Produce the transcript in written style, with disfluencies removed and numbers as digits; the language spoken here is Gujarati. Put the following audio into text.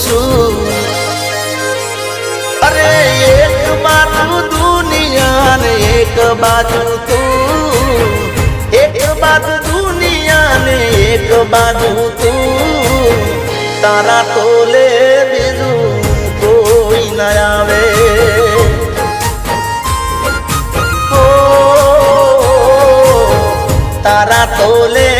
છું અરે એક બાજુ દુનિયા ને એક બાજુ તું એક બાજુ દુનિયા ને એક બાજુ તું તારા તોલે બીજું કોઈ ના આવે તારા તોલે